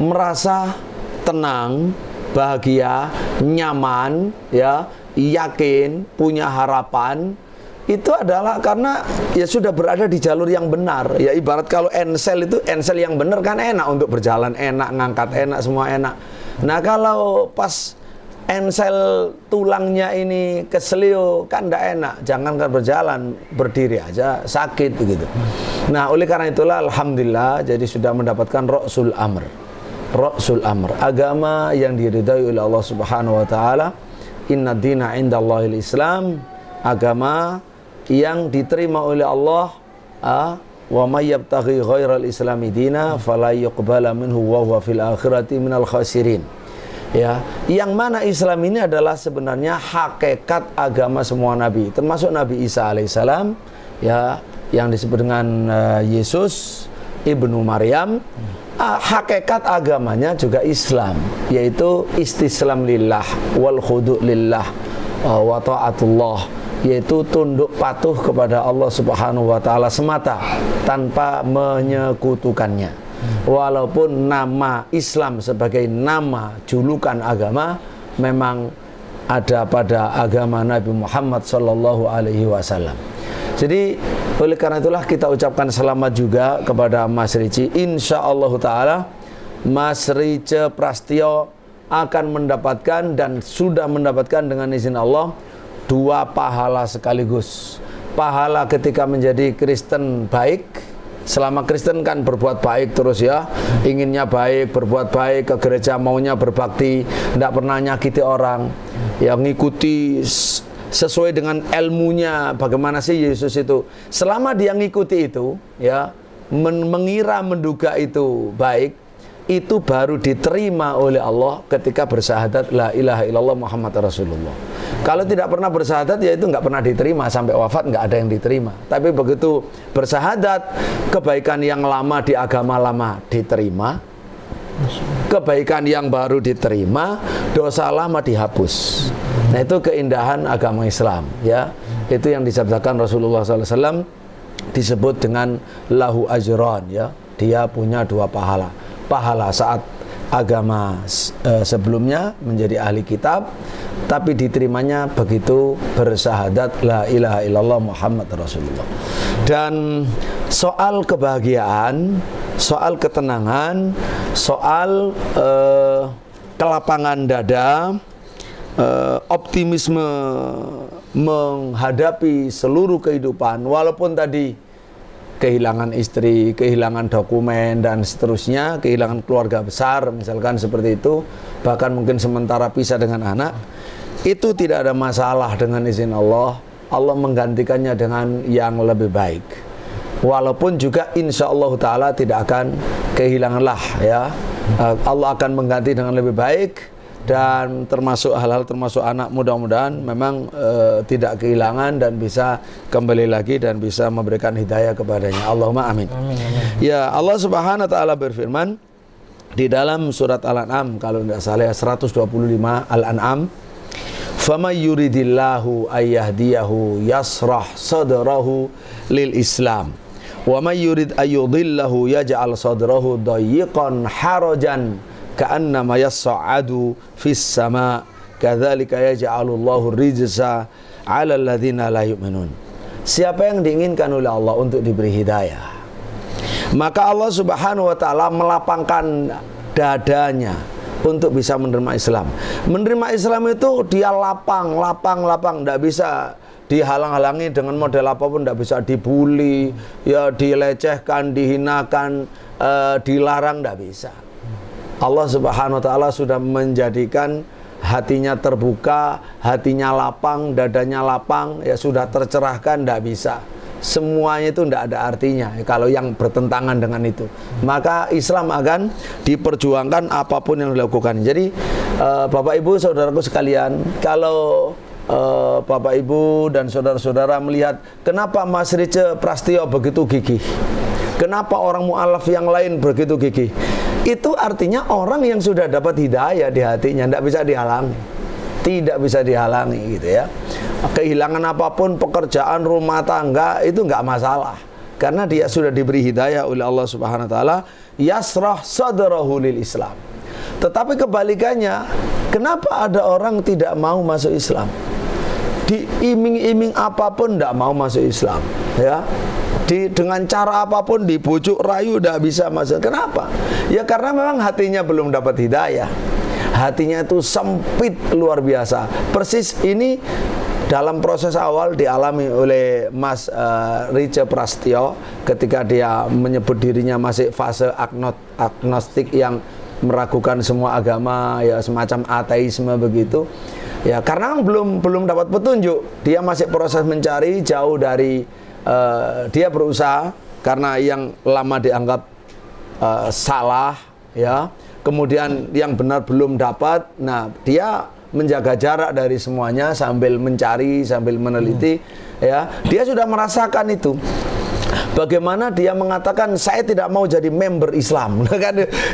merasa tenang, bahagia, nyaman, ya, yakin, punya harapan. Itu adalah karena ya sudah berada di jalur yang benar. Ya ibarat kalau ensel itu, ensel yang benar kan enak untuk berjalan, enak ngangkat, enak semua enak. Nah kalau pas ensel tulangnya ini keselio kan tidak enak, jangankan berjalan, berdiri aja sakit begitu. Nah oleh karena itulah alhamdulillah jadi sudah mendapatkan Ra'sul Amr. Ra'sul Amr, agama yang diridhai oleh Allah Subhanahu wa taala. Inna dina indallahil Islam, agama yang diterima oleh Allah. Wa may yabtaghi ghairal islami dina fala yuqbala minhu wa huwa fil akhirati minal khasirin. Ya, yang mana Islam ini adalah sebenarnya hakikat agama semua nabi, termasuk Nabi Isa alaihissalam, ya, yang disebut dengan Yesus ibnu Maryam. Hakikat agamanya juga Islam, yaitu istislam lillah wal khudu' lillah wa ta'atullah, yaitu tunduk patuh kepada Allah Subhanahu wa taala semata tanpa menyekutukannya. Walaupun nama Islam sebagai nama julukan agama memang ada pada agama Nabi Muhammad sallallahu alaihi wasallam. Jadi oleh karena itulah kita ucapkan selamat juga kepada Mas Ricci. Insyaallah taala Mas Ricci Prastio akan mendapatkan dan sudah mendapatkan dengan izin Allah 2 pahala sekaligus. Pahala ketika menjadi Kristen baik. Selama Kristen kan berbuat baik terus, ya, inginnya baik, berbuat baik, ke gereja maunya berbakti, tidak pernah nyakiti orang, yang ngikuti sesuai dengan ilmunya bagaimana sih Yesus itu. Selama dia ngikuti itu, ya, mengira menduga itu baik, itu baru diterima oleh Allah ketika bersyahadat la ilaha illallah Muhammad Rasulullah. Kalau tidak pernah bersyahadat, ya itu nggak pernah diterima, sampai wafat nggak ada yang diterima. Tapi begitu bersyahadat, kebaikan yang lama di agama lama diterima, kebaikan yang baru diterima, dosa lama dihapus. Nah itu keindahan agama Islam, ya. Itu yang disabdakan Rasulullah SAW, disebut dengan lahu ajron, ya. Dia punya 2 pahala. Pahala saat agama sebelumnya menjadi ahli kitab, tapi diterimanya begitu bersyahadat la ilaha illallah Muhammad Rasulullah. Dan soal kebahagiaan, soal ketenangan, soal kelapangan dada, optimisme menghadapi seluruh kehidupan, walaupun tadi kehilangan istri, kehilangan dokumen, dan seterusnya, kehilangan keluarga besar, misalkan seperti itu, bahkan mungkin sementara pisah dengan anak, itu tidak ada masalah dengan izin Allah. Allah menggantikannya dengan yang lebih baik. Walaupun juga insya Allah Ta'ala tidak akan kehilanganlah, ya. Allah akan mengganti dengan lebih baik. Dan termasuk hal-hal termasuk anak, mudah-mudahan memang tidak kehilangan dan bisa kembali lagi dan bisa memberikan hidayah kepadanya. Allahumma amin. Amin, amin. Ya, Allah Subhanahu wa taala berfirman di dalam surat Al-An'am, kalau tidak salah 125 Al-An'am, "Faman yuridillahu ayyahdiyahu yasrah sadrahu lil Islam, wa man yurid ayyudillahu yaj'al sadrahu dayyiqan harajan ka'annama yas'adu fis sama' Kadzalika yaj'alullahu rijsa 'alal ladzina la yu'minun. Siapa yang diinginkan oleh Allah untuk diberi hidayah, maka Allah Subhanahu wa taala melapangkan dadanya untuk bisa menerima Islam. Menerima Islam itu dia lapang, tidak bisa dihalang-halangi dengan model apapun, tidak bisa dibully, ya dilecehkan, dihinakan, dilarang, tidak bisa. Allah Subhanahu wa taala sudah menjadikan hatinya terbuka, hatinya lapang, dadanya lapang, ya sudah tercerahkan, tidak bisa. Semuanya itu tidak ada artinya kalau yang bertentangan dengan itu. Maka Islam akan diperjuangkan apapun yang dilakukan. Jadi Bapak Ibu saudaraku sekalian, kalau Bapak Ibu dan saudara-saudara melihat kenapa Mas Rice Prastio begitu gigih, kenapa orang mu'alaf yang lain begitu gigih, itu artinya orang yang sudah dapat hidayah di hatinya, tidak bisa dihalangi, tidak bisa dihalangi gitu ya. Kehilangan apapun, pekerjaan, rumah tangga, itu nggak masalah, karena dia sudah diberi hidayah oleh Allah Subhanahu wa taala, yasrah sadrahu lil Islam. Tetapi kebalikannya, kenapa ada orang tidak mau masuk Islam? Diiming-iming apapun tidak mau masuk Islam, ya. Dengan cara apapun, dibujuk rayu tidak bisa masuk. Kenapa? Ya karena memang hatinya belum dapat hidayah. Hatinya itu sempit luar biasa. Persis ini dalam proses awal dialami oleh Mas Rice Prastio ketika dia menyebut dirinya masih fase agnostik yang meragukan semua agama, ya semacam ateisme begitu. Ya karena belum dapat petunjuk, dia masih proses mencari, jauh dari dia berusaha karena yang lama dianggap salah, ya. Kemudian yang benar belum dapat. Nah, dia menjaga jarak dari semuanya sambil mencari, sambil meneliti, ya. Dia sudah merasakan itu. Bagaimana dia mengatakan saya tidak mau jadi member Islam.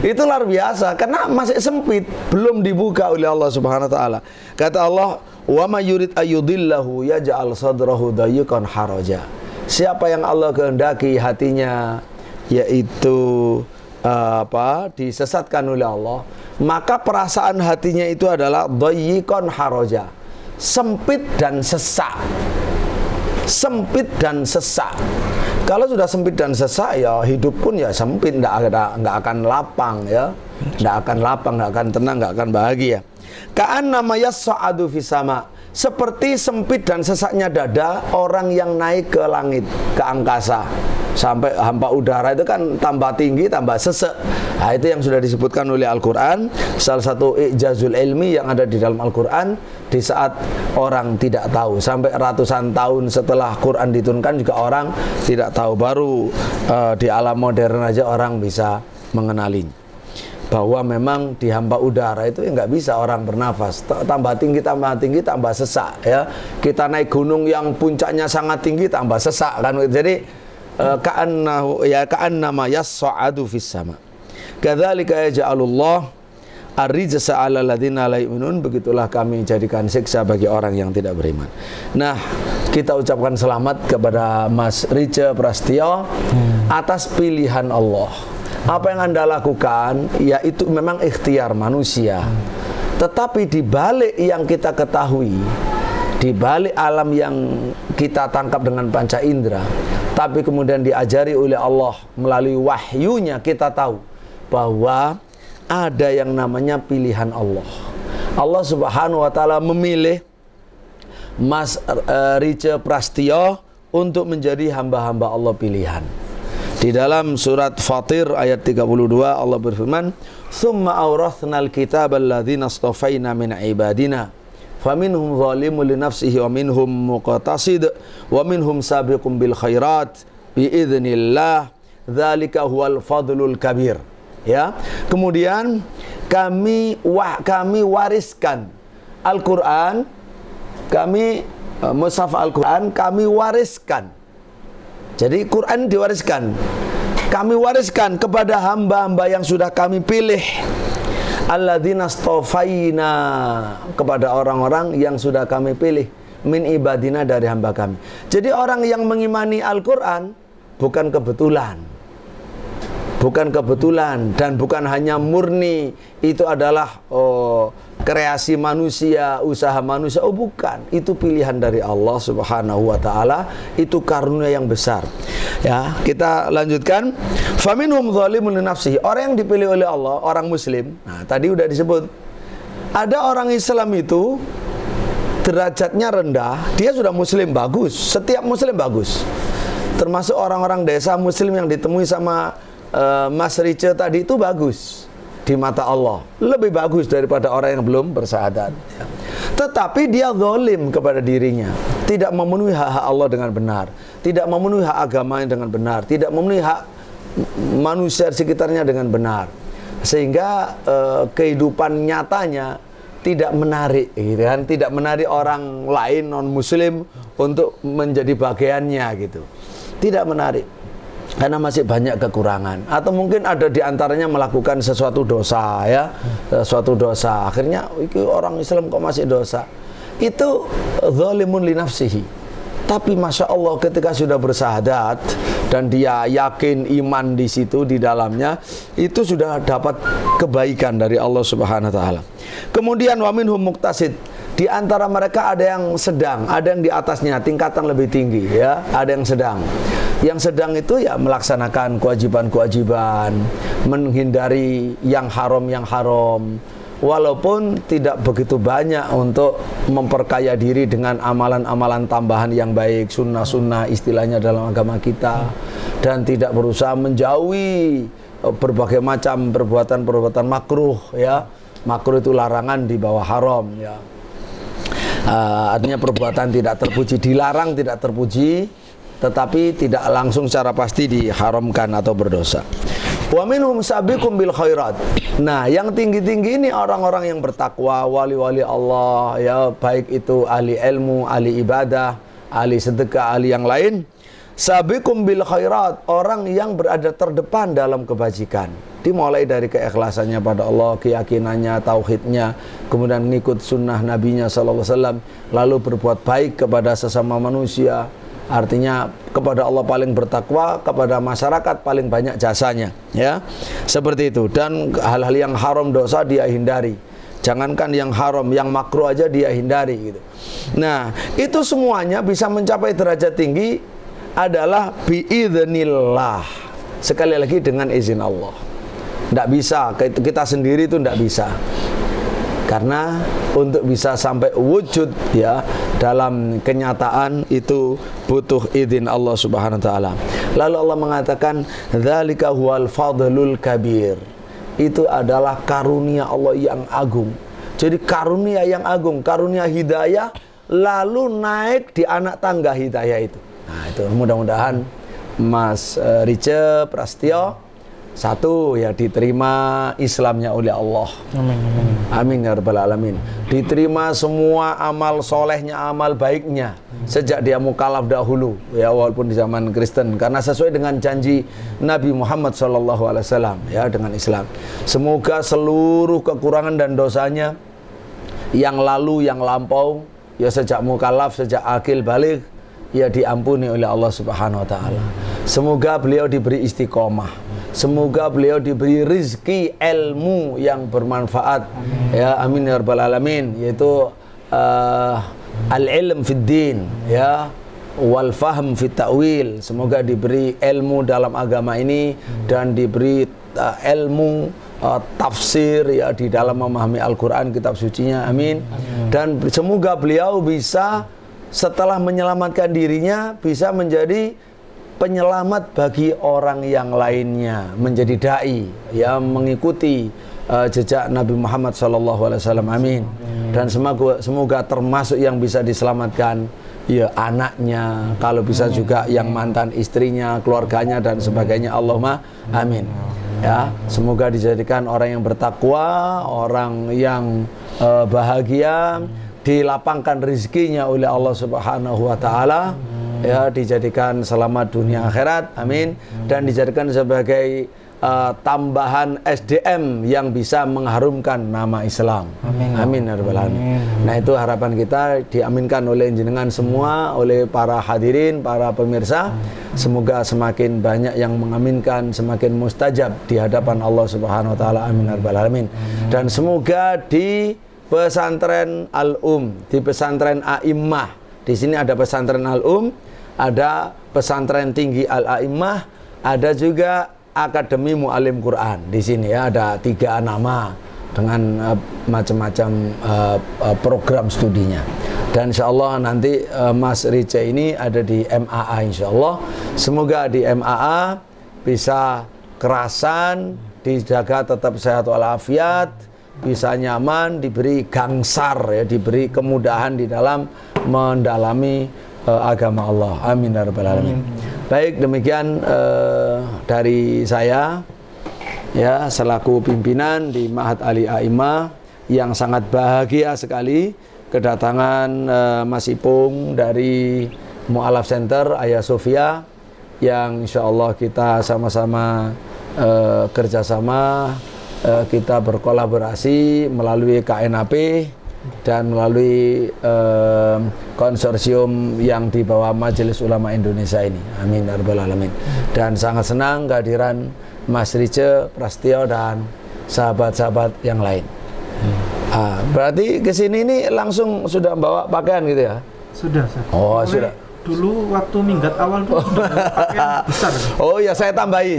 Itu luar biasa karena masih sempit, belum dibuka oleh Allah Subhanahu wa taala. Kata Allah, "Wa may yurid ayyudillahu yaj'al sadrahu dayyqan haraja." Siapa yang Allah kehendaki hatinya yaitu disesatkan oleh Allah, maka perasaan hatinya itu adalah dayyqan haraja, sempit dan sesak. Sempit dan sesak. Kalau sudah sempit dan sesak, ya hidup pun ya sempit, nggak akan lapang, ya, nggak akan lapang, nggak akan tenang, nggak akan bahagia. Ka'annama yas'adu fis sama, seperti sempit dan sesaknya dada orang yang naik ke langit, ke angkasa, sampai hampa udara itu kan tambah tinggi, tambah sesek. Nah, itu yang sudah disebutkan oleh Al-Quran, salah satu i'jazul ilmi yang ada di dalam Al-Quran. Di saat orang tidak tahu, sampai ratusan tahun setelah Quran diturunkan juga orang tidak tahu. Baru di alam modern aja orang bisa mengenalinya, bahwa memang di hampa udara itu ya nggak bisa orang bernafas, tambah tinggi, tambah sesak, ya. Kita naik gunung yang puncaknya sangat tinggi, tambah sesak kan. Jadi ka'annama yas'adu fis sama. Kadzalika yaj'alullah ar-rijsa 'alal ladzina la yu'minun. Begitulah kami jadikan siksa bagi orang yang tidak beriman. Nah, kita ucapkan selamat kepada Mas Rice Prastio atas pilihan Allah. Apa yang Anda lakukan, ya itu memang ikhtiar manusia. Tetapi di balik yang kita ketahui, di balik alam yang kita tangkap dengan panca indera, tapi kemudian diajari oleh Allah melalui wahyunya, kita tahu bahwa ada yang namanya pilihan Allah. Allah Subhanahu wa taala memilih Mas Rice Prastio untuk menjadi hamba-hamba Allah pilihan. Di dalam surat Fatir ayat 32 Allah berfirman, "Tsumma awrathnal kitaba alladzina astafaina min ibadina, faminhum zalimun li nafsihi wa minhum muqtasid wa minhum sabiqun bil khairat bi idznillah, dzalika huwal fadlul kabir." Ya. Kemudian kami wariskan Al-Qur'an, mushaf Al-Qur'an kami wariskan. Jadi Quran diwariskan. Kami wariskan kepada hamba-hamba yang sudah kami pilih. Alladzina astafaina, kepada orang-orang yang sudah kami pilih, min ibadina, dari hamba kami. Jadi orang yang mengimani Al-Qur'an bukan kebetulan. Bukan kebetulan, dan bukan hanya murni itu adalah kreasi manusia, usaha manusia. Oh bukan, itu pilihan dari Allah Subhanahu wa taala, itu karunia yang besar. Ya, kita lanjutkan. Faminhum zalimun li nafsihi. Orang yang dipilih oleh Allah, orang muslim. Nah, tadi udah disebut. Ada orang Islam itu derajatnya rendah, dia sudah muslim bagus. Setiap muslim bagus. Termasuk orang-orang desa muslim yang ditemui sama Mas Rice tadi itu bagus di mata Allah, lebih bagus daripada orang yang belum bersyahadat. Tetapi dia zalim kepada dirinya, tidak memenuhi hak-hak Allah dengan benar, tidak memenuhi hak agamanya dengan benar, tidak memenuhi hak manusia sekitarnya dengan benar, sehingga kehidupan nyatanya tidak menarik, gitu kan? Tidak menarik orang lain non muslim untuk menjadi bagiannya gitu, tidak menarik. Karena masih banyak kekurangan, atau mungkin ada di antaranya melakukan sesuatu dosa, ya, sesuatu dosa. Akhirnya orang Islam kok masih dosa. Itu zalimun li nafsihi. Tapi masya Allah ketika sudah bersyahadat dan dia yakin iman di situ di dalamnya, itu sudah dapat kebaikan dari Allah Subhanahu wa taala. Kemudian wa minhum muqtasid. Di antara mereka ada yang sedang, ada yang di atasnya, tingkatan lebih tinggi, ya, ada yang sedang. Yang sedang itu ya melaksanakan kewajiban-kewajiban, menghindari yang haram, walaupun tidak begitu banyak untuk memperkaya diri dengan amalan-amalan tambahan yang baik, sunnah-sunnah istilahnya dalam agama kita, dan tidak berusaha menjauhi berbagai macam perbuatan-perbuatan makruh, ya. Makruh itu larangan di bawah haram, ya. Artinya perbuatan tidak terpuji, dilarang tidak terpuji, tetapi tidak langsung secara pasti diharamkan atau berdosa. Wa minhum sabiqum bil khairat. Nah, yang tinggi-tinggi ini orang-orang yang bertakwa, wali-wali Allah, ya, baik itu ahli ilmu, ahli ibadah, ahli sedekah, ahli yang lain. Sabiqum bil khairat, orang yang berada terdepan dalam kebajikan. Dimulai dari keikhlasannya pada Allah, keyakinannya, tauhidnya, kemudian mengikut sunnah nabinya sallallahu alaihi wasallam, lalu berbuat baik kepada sesama manusia. Artinya kepada Allah paling bertakwa, kepada masyarakat paling banyak jasanya, ya. Seperti itu. Dan hal-hal yang haram dosa dia hindari. Jangankan yang haram, yang makruh aja dia hindari gitu. Nah, itu semuanya bisa mencapai derajat tinggi adalah biidznillah. Sekali lagi dengan izin Allah. Tidak bisa, kita sendiri itu tidak bisa. Karena untuk bisa sampai wujud, ya, dalam kenyataan itu butuh izin Allah Subhanahu wa taala. Lalu Allah mengatakan, "Dzalika huwal fadlul kabir." Itu adalah karunia Allah yang agung. Jadi karunia yang agung, karunia hidayah lalu naik di anak tangga hidayah itu. Nah, itu mudah-mudahan Mas Rice Prasetyo satu, ya, diterima Islamnya oleh Allah. Amin, amin. Amin ya rabbal alamin. Diterima semua amal solehnya, amal baiknya sejak dia mukallaf dahulu, ya, walaupun di zaman Kristen, karena sesuai dengan janji Nabi Muhammad SAW, ya, dengan Islam. Semoga seluruh kekurangan dan dosanya yang lalu, yang lampau, ya, sejak mukallaf, sejak akil balik, ya, diampuni oleh Allah Subhanahu wa taala. Semoga beliau diberi istiqomah. Semoga beliau diberi rizki ilmu yang bermanfaat. Amin. Ya, amin ya rabbal alamin. Yaitu al-ilm fid din, ya, wal fahm fit ta'wil. Semoga diberi ilmu dalam agama ini dan diberi ilmu tafsir, ya, di dalam memahami Al-Quran, kitab sucinya. Amin. Amin. Dan semoga beliau bisa setelah menyelamatkan dirinya bisa menjadi penyelamat bagi orang yang lainnya, menjadi dai, ya, mengikuti jejak Nabi Muhammad SAW. Amin. Dan semoga termasuk yang bisa diselamatkan, ya, anaknya, kalau bisa juga yang mantan istrinya, keluarganya dan sebagainya. Allahumma amin. Ya, semoga dijadikan orang yang bertakwa, orang yang bahagia, dilapangkan rezekinya oleh Allah Subhanahu wa taala, ya, dijadikan selamat dunia akhirat, amin, dan dijadikan sebagai tambahan SDM yang bisa mengharumkan nama Islam. Amin. Amin ya rabbal alamin. Nah, itu harapan kita diaminkan oleh jenengan semua, oleh para hadirin, para pemirsa. Semoga semakin banyak yang mengaminkan, semakin mustajab di hadapan Allah Subhanahu wa taala. Amin ya rabbal alamin. Dan semoga di pesantren Al-Um, di pesantren A'immah. Di sini ada pesantren Al-Um, ada pesantren tinggi Al-A'immah, ada juga Akademi Mu'alim Quran. Di sini ya ada 3 nama dengan macam-macam program studinya. Dan insya Allah nanti Mas Rice ini ada di MAA insya Allah. Semoga di MAA bisa kerasan, dijaga tetap sehat walafiat, bisa nyaman, diberi gangsar ya, diberi kemudahan di dalam mendalami agama Allah. Amin ya rabbal alamin. Baik, demikian dari saya ya selaku pimpinan di Ma'had Ali A'imah yang sangat bahagia sekali kedatangan Mas Ipung dari Mu'alaf Center Ayah Sofia yang insya Allah kita sama-sama kerjasama, kita berkolaborasi melalui KNAP dan melalui konsorsium yang di bawah Majelis Ulama Indonesia ini. Amin ya rabbal alamin. Dan sangat senang kehadiran Mas Rice Prastio dan sahabat-sahabat yang lain. Berarti kesini ini langsung sudah bawa pakaian gitu ya? Sudah, Ustaz. Oh, sudah. Dulu waktu minggat awal tuh sudah pakaian besar. Oh ya, saya tambahi.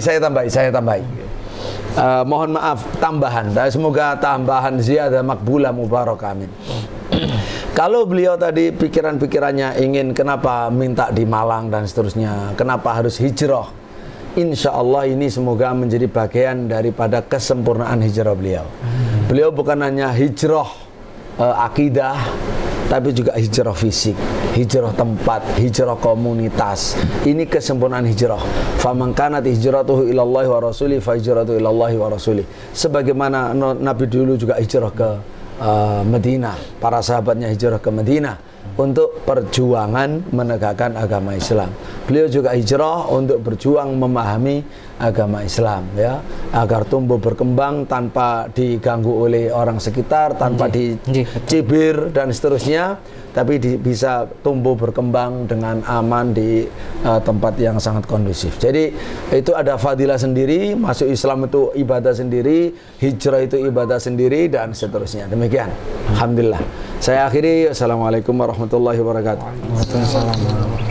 Mohon maaf tambahan. Dan semoga tambahan ziyadah makbulah mubarakah, amin. Kalau beliau tadi pikiran-pikirannya ingin kenapa minta di Malang dan seterusnya, kenapa harus hijrah, insya Allah ini semoga menjadi bagian daripada kesempurnaan hijrah beliau. Beliau bukan hanya hijrah akidah, tapi juga hijrah fisik, hijrah tempat, hijrah komunitas. Ini kesempurnaan hijrah. Faman kanat hijratuhu ilallahi wa rasuli fa hijratuhu ilallahi wa rasuli. Sebagaimana Nabi dulu juga hijrah ke Madinah, para sahabatnya hijrah ke Madinah untuk perjuangan menegakkan agama Islam. Beliau juga hijrah untuk berjuang memahami agama Islam ya, agar tumbuh berkembang tanpa diganggu oleh orang sekitar, tanpa dicibir dan seterusnya, tapi bisa tumbuh berkembang dengan aman di tempat yang sangat kondusif. Jadi itu ada fadilah sendiri, masuk Islam itu ibadah sendiri, hijrah itu ibadah sendiri dan seterusnya. Demikian. Alhamdulillah. Saya akhiri. Assalamualaikum warahmatullahi wabarakatuh. Waalaikumsalam.